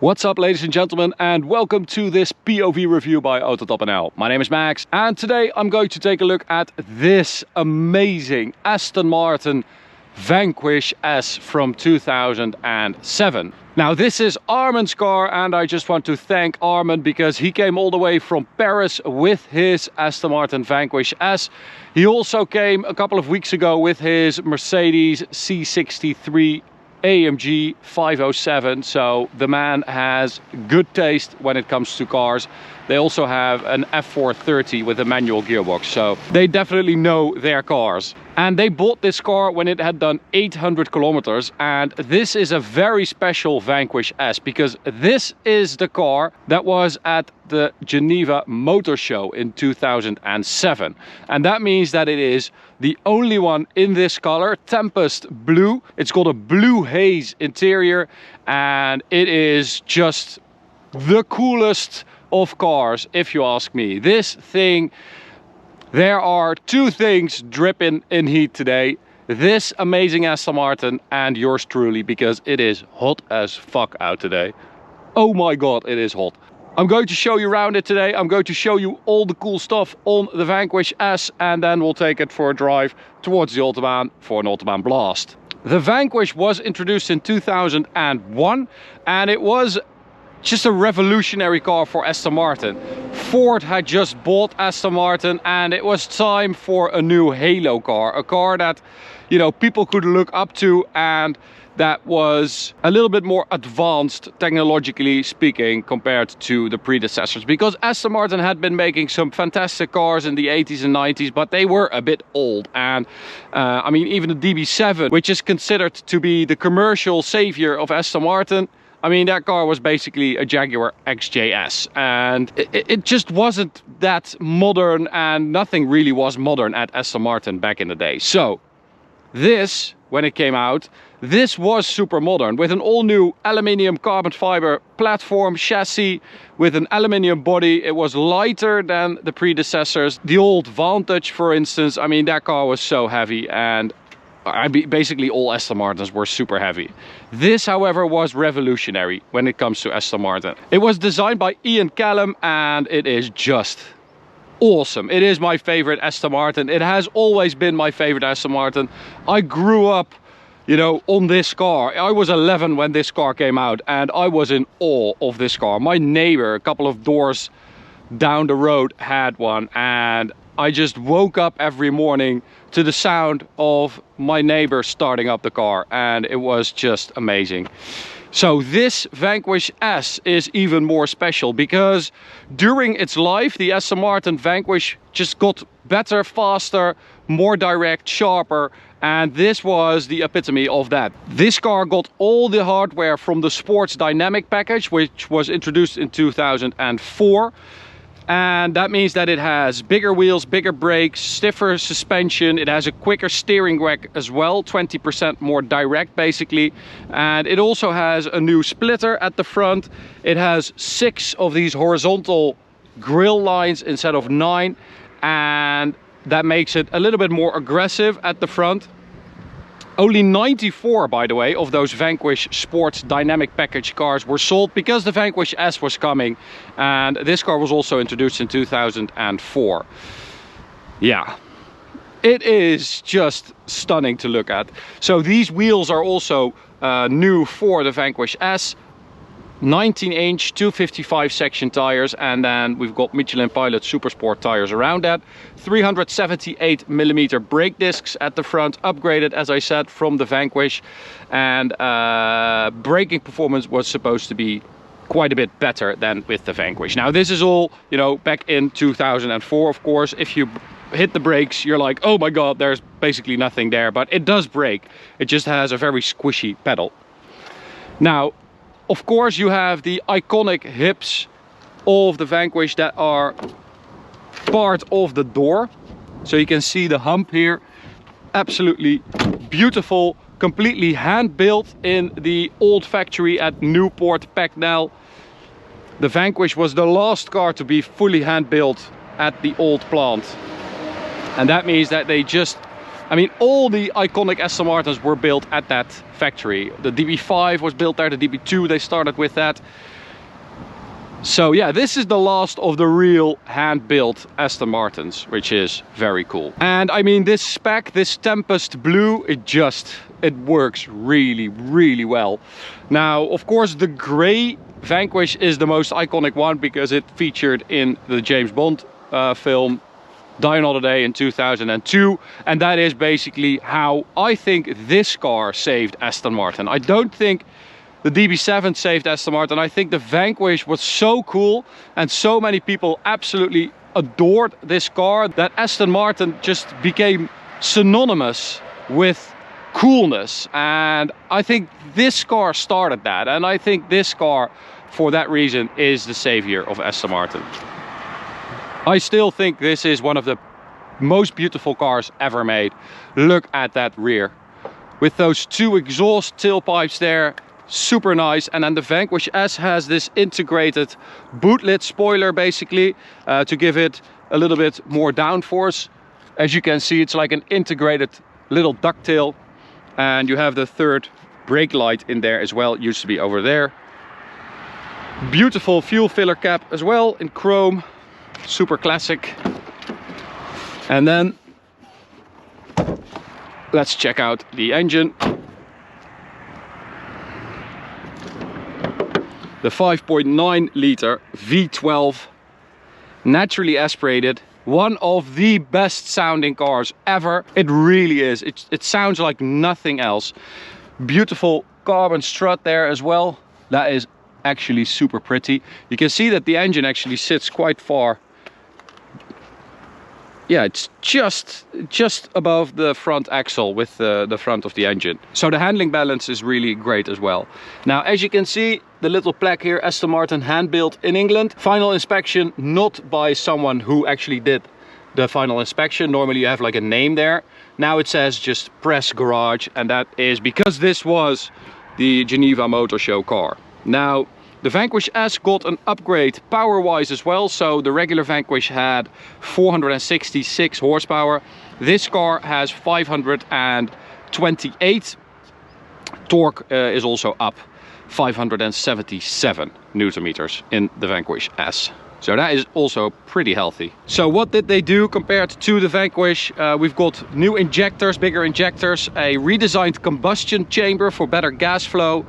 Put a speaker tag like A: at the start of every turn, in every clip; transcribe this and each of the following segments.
A: What's up, ladies and gentlemen, and welcome to this POV review by AutoTopNL. My name is Max, and today I'm going to take a look at this amazing Aston Martin Vanquish S from 2007. Now, this is Armin's car, and I just want to thank Armin because he came all the way from Paris with his Aston Martin Vanquish S. He also came a couple of weeks ago with his Mercedes C63 AMG 507, so the man has good taste when it comes to cars. They also have an F430 with a manual gearbox, so they definitely know their cars. And they bought this car when it had done 800 kilometers, and this is a very special Vanquish S because this is the car that was at the Geneva Motor Show in 2007. And that means that it is the only one in this color, Tempest Blue. It's got a blue haze interior, and it is just the coolest of cars, if you ask me. This thing, there are two things dripping in heat today: this amazing Aston Martin and yours truly, because it is hot as fuck out today. Oh my god, it is hot. I'm going to show you around it today. I'm going to show you all the cool stuff on the Vanquish S, and then we'll take it for a drive towards the Autobahn for an Autobahn blast. The Vanquish was introduced in 2001, and it was just a revolutionary car for Aston Martin. Ford had just bought Aston Martin, and it was time for a new halo car, a car that, you know, people could look up to and that was a little bit more advanced technologically speaking compared to the predecessors, because Aston Martin had been making some fantastic cars in the 80s and 90s, but they were a bit old. And I mean, even the DB7, which is considered to be the commercial savior of Aston Martin, I mean, that car was basically a Jaguar XJS, and it just wasn't that modern, and nothing really was modern at Aston Martin back in the day. So this, when it came out, this was super modern, with an all new aluminium carbon fiber platform chassis with an aluminium body. It was lighter than the predecessors. The old Vanquish, for instance, I mean, that car was so heavy, and basically all Aston Martins were super heavy. This, however, was revolutionary when it comes to Aston Martin. It was designed by Ian Callum, and it is just awesome. It is my favorite Aston Martin. It has always been my favorite Aston Martin. I grew up, you know, on this car. I was 11 when this car came out, and I was in awe of this car. My neighbor, a couple of doors down the road, had one, and I just woke up every morning to the sound of my neighbor starting up the car, and it was just amazing. So this Vanquish S is even more special because during its life, the Aston Martin Vanquish just got better, faster, more direct, sharper, and this was the epitome of that. This car got all the hardware from the Sports Dynamic package, which was introduced in 2004. And that means that it has bigger wheels, bigger brakes, stiffer suspension. It has a quicker steering rack as well, 20% more direct basically. And it also has a new splitter at the front. It has 6 of these horizontal grille lines instead of 9. And that makes it a little bit more aggressive at the front. Only 94, by the way, of those Vanquish Sports Dynamic Package cars were sold because the Vanquish S was coming, and this car was also introduced in 2004. Yeah, it is just stunning to look at. So these wheels are also new for the Vanquish S. 19-inch 255 section tires, and then we've got Michelin Pilot Supersport tires around that. 378mm brake discs at the front, upgraded, as I said, from the Vanquish, and braking performance was supposed to be quite a bit better than with the Vanquish. Now, this is all, you know, back in 2004, of course. If you hit the brakes, you're like, oh my god, there's basically nothing there, but it does brake. It just has a very squishy pedal. Now, of course, you have the iconic hips of the Vanquish that are part of the door. So you can see the hump here. Absolutely beautiful, completely hand-built in the old factory at Newport Pagnell. The Vanquish was the last car to be fully hand-built at the old plant. And that means that they just I mean, all the iconic Aston Martins were built at that factory. The DB5 was built there, the DB2, they started with that. So yeah, this is the last of the real hand-built Aston Martins, which is very cool. And I mean, this spec, this Tempest Blue, it works really, really well. Now, of course, the grey Vanquish is the most iconic one because it featured in the James Bond film Die Another Day in 2002, and that is basically how I think this car saved Aston Martin. I don't think the DB7 saved Aston Martin. I think the Vanquish was so cool and so many people absolutely adored this car that Aston Martin just became synonymous with coolness, and I think this car started that, and I think this car for that reason is the savior of Aston Martin. I still think this is one of the most beautiful cars ever made. Look at that rear with those two exhaust tailpipes there, super nice. And then the Vanquish S has this integrated boot lid spoiler basically to give it a little bit more downforce. As you can see, it's like an integrated little ducktail, and you have the third brake light in there as well. It used to be over there. Beautiful fuel filler cap as well in chrome, super classic. And then let's check out the engine. The 5.9 liter V12, naturally aspirated, one of the best sounding cars ever. It really is. It sounds like nothing else. Beautiful carbon strut there as well. That is actually super pretty. You can see that the engine actually sits quite far. Yeah, it's just above the front axle with the front of the engine. So the handling balance is really great as well. Now, as you can see, the little plaque here, Aston Martin hand built in England. Final inspection not by someone who actually did the final inspection. Normally you have like a name there. Now it says just press garage, and that is because this was the Geneva Motor Show car. Now, the Vanquish S got an upgrade power-wise as well. So the regular Vanquish had 466 horsepower. This car has 528. Torque is also up, 577 Newton meters in the Vanquish S. So that is also pretty healthy. So what did they do compared to the Vanquish? We've got new injectors, bigger injectors, a redesigned combustion chamber for better gas flow,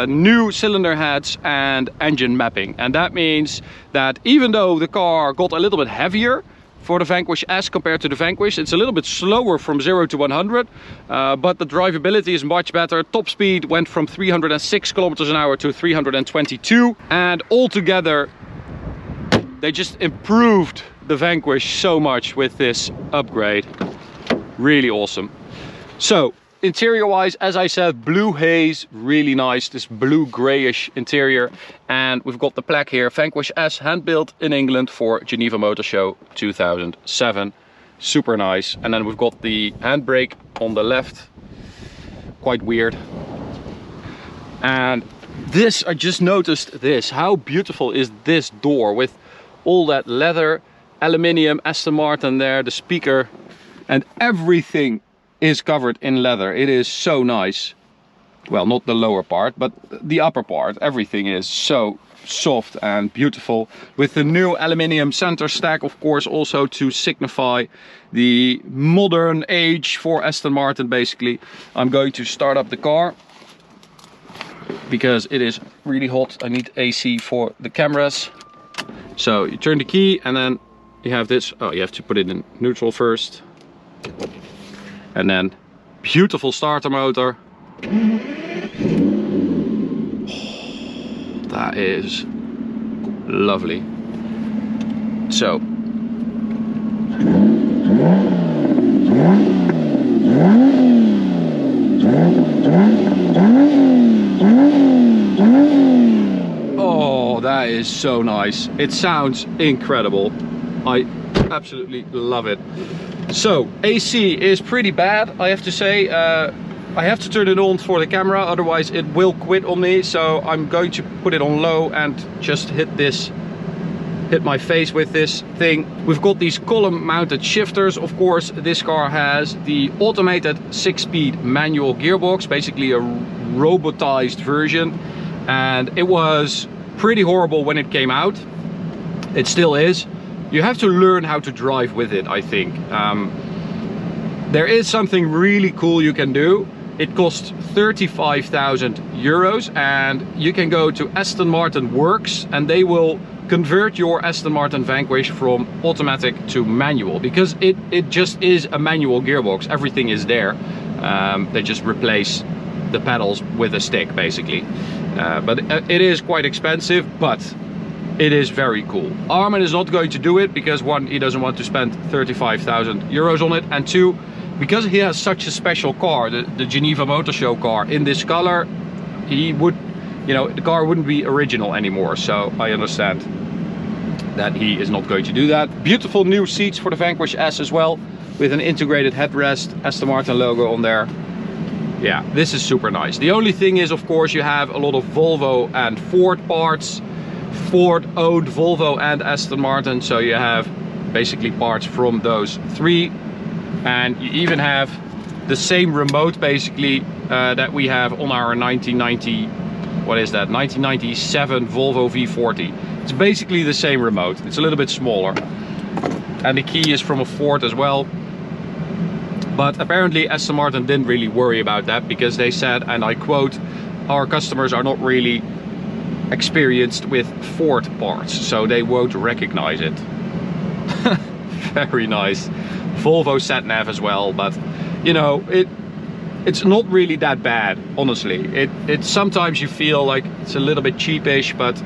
A: new cylinder heads and engine mapping. And that means that even though the car got a little bit heavier for the Vanquish S compared to the Vanquish, it's a little bit slower from 0 to 100, but the drivability is much better. Top speed went from 306 kilometers an hour to 322, and altogether they just improved the Vanquish so much with this upgrade. Really awesome. So interior wise, as I said, blue haze, really nice, this blue grayish interior. And we've got the plaque here, Vanquish S, hand built in England for Geneva Motor Show 2007. Super nice. And then we've got the handbrake on the left, quite weird. And this, I just noticed this, how beautiful is this door with all that leather, aluminium, Aston Martin there, the speaker, and everything is covered in leather. It is so nice. Well, not the lower part, but the upper part. Everything is so soft and beautiful. With the new aluminium center stack, of course, also to signify the modern age for Aston Martin, basically. I'm going to start up the car because it is really hot. I need AC for the cameras. So you turn the key and then you have this. Oh, you have to put it in neutral first. And then beautiful starter motor. Oh, that is lovely. So oh, that is so nice. It sounds incredible. I absolutely love it. So AC is pretty bad, I have to say. I have to turn it on for the camera, otherwise it will quit on me. So I'm going to put it on low and just hit this hit my face with this thing. We've got these column mounted shifters. Of course, this car has the automated 6-speed manual gearbox, basically a robotized version. And it was pretty horrible when it came out. It still is. You have to learn how to drive with it, I think. There is something really cool you can do. It costs 35,000 euros, and you can go to Aston Martin Works and they will convert your Aston Martin Vanquish from automatic to manual, because it just is a manual gearbox. Everything is there. They just replace the pedals with a stick, basically. But it is quite expensive, but it is very cool. Armin is not going to do it because, one, he doesn't want to spend 35,000 euros on it, and two, because he has such a special car, the Geneva Motor Show car in this color, he would, you know, the car wouldn't be original anymore. So I understand that he is not going to do that. Beautiful new seats for the Vanquish S as well, with an integrated headrest, Aston Martin logo on there. Yeah, this is super nice. The only thing is, of course, you have a lot of Volvo and Ford parts. Ford owned Volvo and Aston Martin, so you have basically parts from those three. And you even have the same remote, basically, that we have on our 1990, what is that, 1997 Volvo V40. It's basically the same remote. It's a little bit smaller. And the key is from a Ford as well. But apparently Aston Martin didn't really worry about that, because they said, and I quote, "Our customers are not really experienced with Ford parts, so they won't recognize it." Very nice. Volvo sat-nav as well, but you know, it's not really that bad, honestly. It sometimes you feel like it's a little bit cheapish, but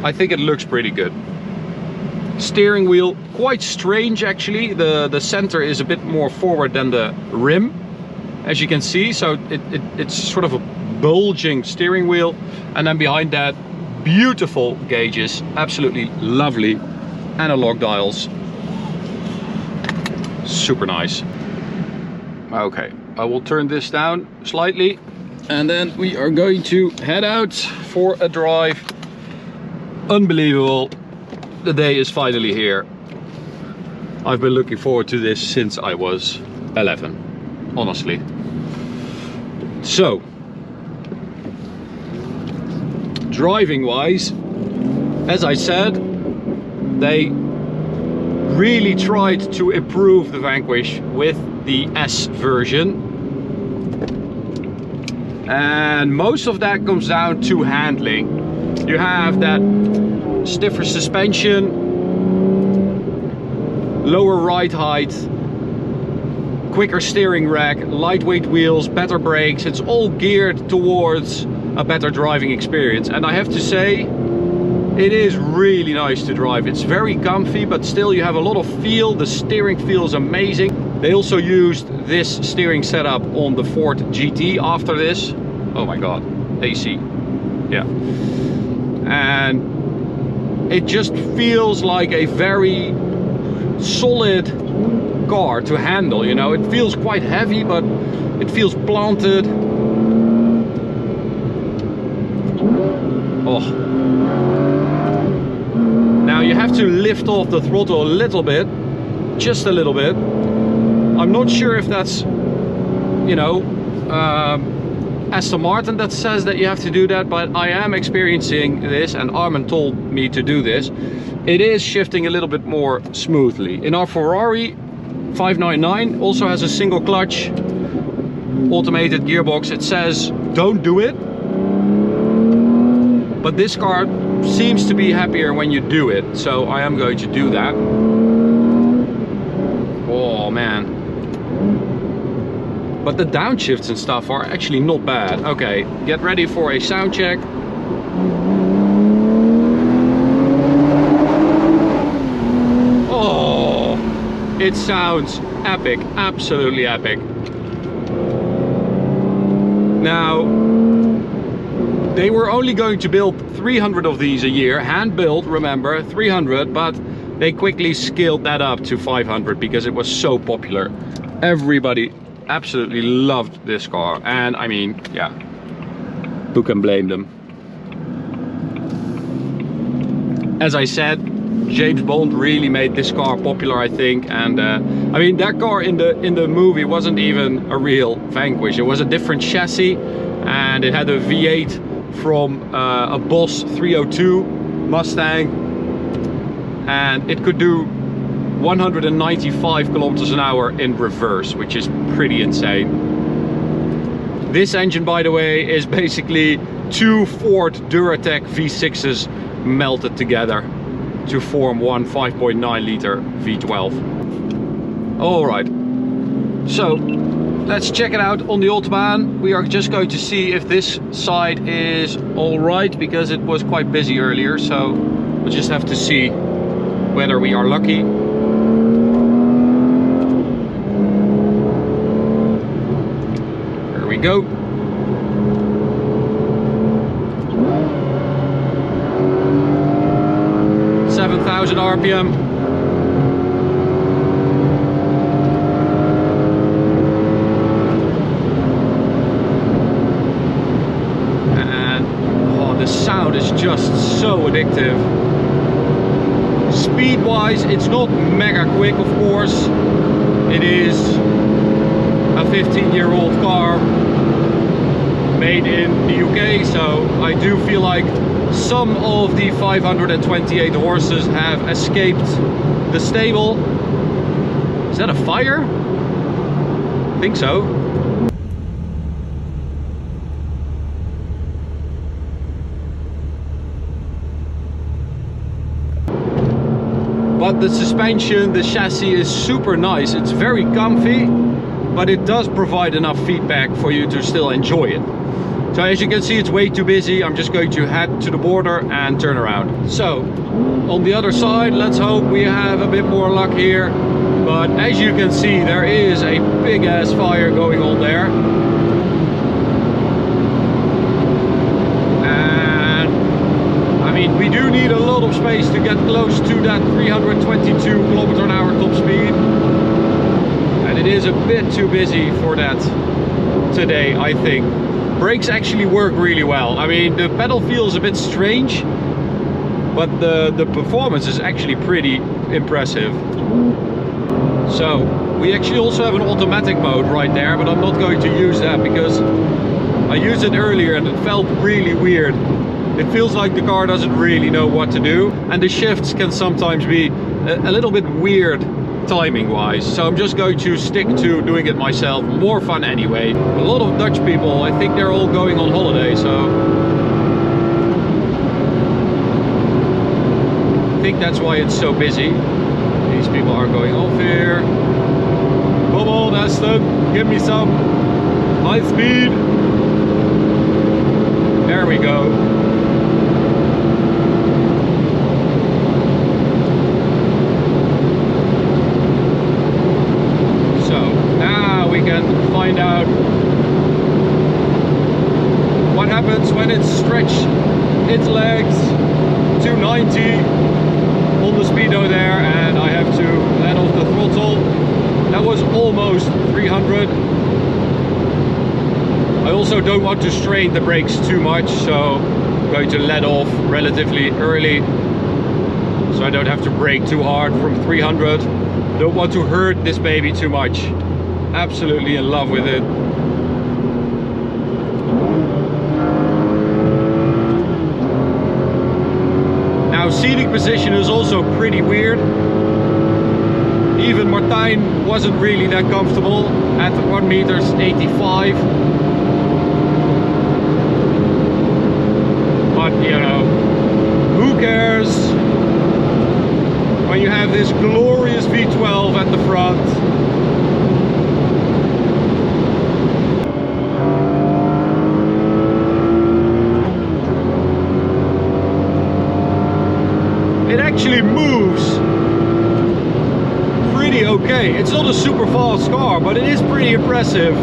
A: I think it looks pretty good. Steering wheel, quite strange actually. The center is a bit more forward than the rim, as you can see, so it's sort of a bulging steering wheel. And then behind that, beautiful gauges, absolutely lovely analog dials. Super nice. Okay, I will turn this down slightly, and then we are going to head out for a drive. Unbelievable. The day is finally here. I've been looking forward to this since I was 11, honestly. So, driving wise, as I said, they really tried to improve the Vanquish with the S version, and most of that comes down to handling. You have that stiffer suspension, lower ride height, quicker steering rack, lightweight wheels, better brakes. It's all geared towards a better driving experience, and I have to say, it is really nice to drive. It's very comfy, but still you have a lot of feel. The steering feels amazing. They also used this steering setup on the Ford GT after this. Oh my god, AC. Yeah. And it just feels like a very solid car to handle, you know. It feels quite heavy, but it feels planted. Oh. Now you have to lift off the throttle a little bit, just a little bit. I'm not sure if that's, you know, Aston Martin that says that you have to do that, but I am experiencing this, and Armin told me to do this. It is shifting a little bit more smoothly. In our Ferrari 599 also has a single clutch automated gearbox. It says don't do it, but this car seems to be happier when you do it, so I am going to do that. Oh man. But the downshifts and stuff are actually not bad. Okay, get ready for a sound check. Oh, it sounds epic, absolutely epic. Now, they were only going to build 300 of these a year, hand built, remember, 300, but they quickly scaled that up to 500 because it was so popular. Everybody absolutely loved this car, and I mean, yeah, who can blame them? as I said, James Bond really made this car popular, I think. And I mean, that car in the movie wasn't even a real Vanquish. It was a different chassis, and it had a V8 from a Boss 302 Mustang, and it could do 195 kilometers an hour in reverse, which is pretty insane. This engine, by the way, is basically two Ford Duratec V6s melted together to form one 5.9 liter V12. All right, so let's check it out on the Autobahn. We are just going to see if this side is all right, because it was quite busy earlier, so we'll just have to see whether we are lucky. Here we go. RPM. And oh, the sound is just so addictive. Speed wise, it's not mega quick, of course. It is a 15-year-old car made in the UK, so I do feel like some of the 528 horses have escaped the stable. Is that a fire? I think so. But the suspension, the chassis is super nice. It's very comfy, but it does provide enough feedback for you to still enjoy it. So as you can see, it's way too busy. I'm just going to head to the border and turn around. So on the other side, let's hope we have a bit more luck here. But as you can see, there is a big ass fire going on there. And I mean, we do need a lot of space to get close to that 322 kilometer an hour top speed. And it is a bit too busy for that today, I think. Brakes actually work really well. I mean, the pedal feels a bit strange, but the performance is actually pretty impressive. So we actually also have an automatic mode right there, but I'm not going to use that because I used it earlier and it felt really weird. It feels like the car doesn't really know what to do, and the shifts can sometimes be a little bit weird timing wise, so I'm just going to stick to doing it myself. More fun anyway. A lot of Dutch people, I think they're all going on holiday, so I think that's why it's so busy. These people are going off here. Come on, Aston, give me some high speed. There we go. Find out what happens when it stretches its legs to 90 on the speedo there, and I have to let off the throttle. That was almost 300. I also don't want to strain the brakes too much, so I'm going to let off relatively early so I don't have to brake too hard from 300. Don't want to hurt this baby too much. Absolutely in love with it. Now, seating position is also pretty weird. Even Martijn wasn't really that comfortable at 1.85 meters. But you know, who cares when you have this glorious V12 at the front. It actually moves pretty okay. It's not a super fast car, but it is pretty impressive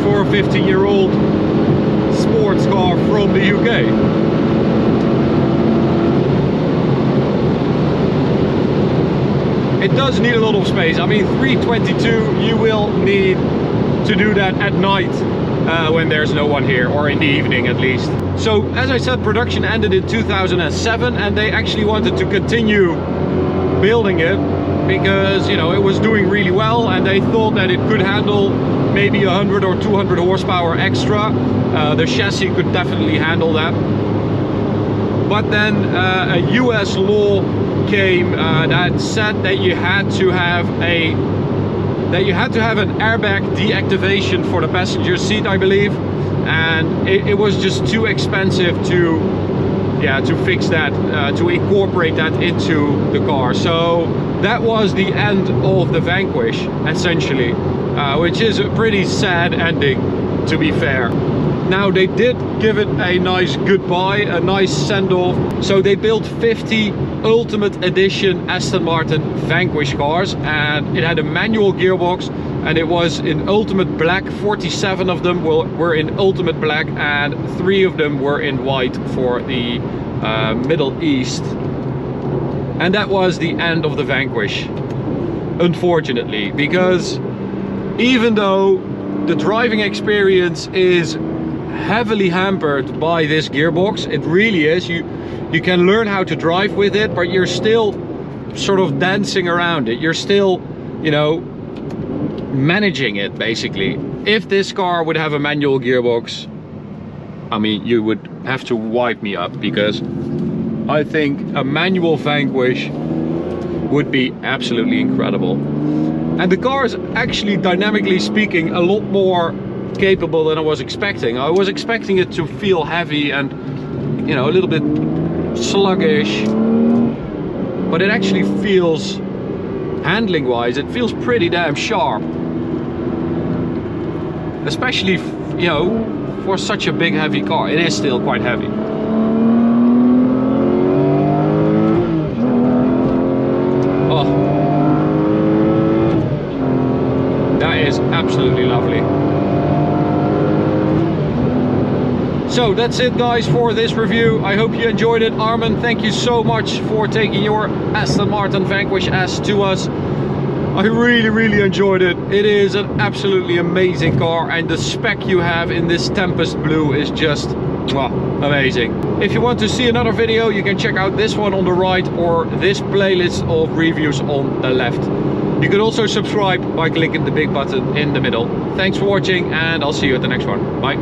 A: for a 15-year-old sports car from the UK. It does need a lot of space. I mean, 322, you will need to do that at night when there's no one here, or in the evening at least. So as I said, production ended in 2007 and they actually wanted to continue building it because, you know, it was doing really well and they thought that it could handle maybe 100 or 200 horsepower extra. The chassis could definitely handle that. But then a US law came that said that you had to have an airbag deactivation for the passenger seat, I believe, and it was just too expensive to fix that, to incorporate that into the car. So that was the end of the Vanquish, essentially, which is a pretty sad ending, to be fair. Now they did give it a nice goodbye, a nice send-off. So they built 50 Ultimate Edition Aston Martin Vanquish cars, and it had a manual gearbox, and it was in Ultimate Black. 47 of them were in Ultimate Black, and 3 of them were in white for the Middle East. And that was the end of the Vanquish, unfortunately, because even though the driving experience is heavily hampered by this gearbox, it really is. You can learn how to drive with it, but you're still sort of dancing around it. You're still, you know, managing it basically. If this car would have a manual gearbox, I mean, you would have to wipe me up, because I think a manual Vanquish would be absolutely incredible. And the car is actually, dynamically speaking, a lot more capable than I was expecting. I was expecting it to feel heavy and, you know, a little bit sluggish, but it actually feels, handling wise, it feels pretty damn sharp, especially, you know, for such a big heavy car. It is still quite heavy. Oh, that is absolutely lovely. So that's it, guys, for this review. I hope you enjoyed it. Armin, thank you so much for taking your Aston Martin Vanquish S to us. I really enjoyed it. It is an absolutely amazing car, and the spec you have in this Tempest Blue is just amazing. If you want to see another video, you can check out this one on the right or this playlist of reviews on the left. You can also subscribe by clicking the big button in the middle. Thanks for watching, and I'll see you at the next one. Bye.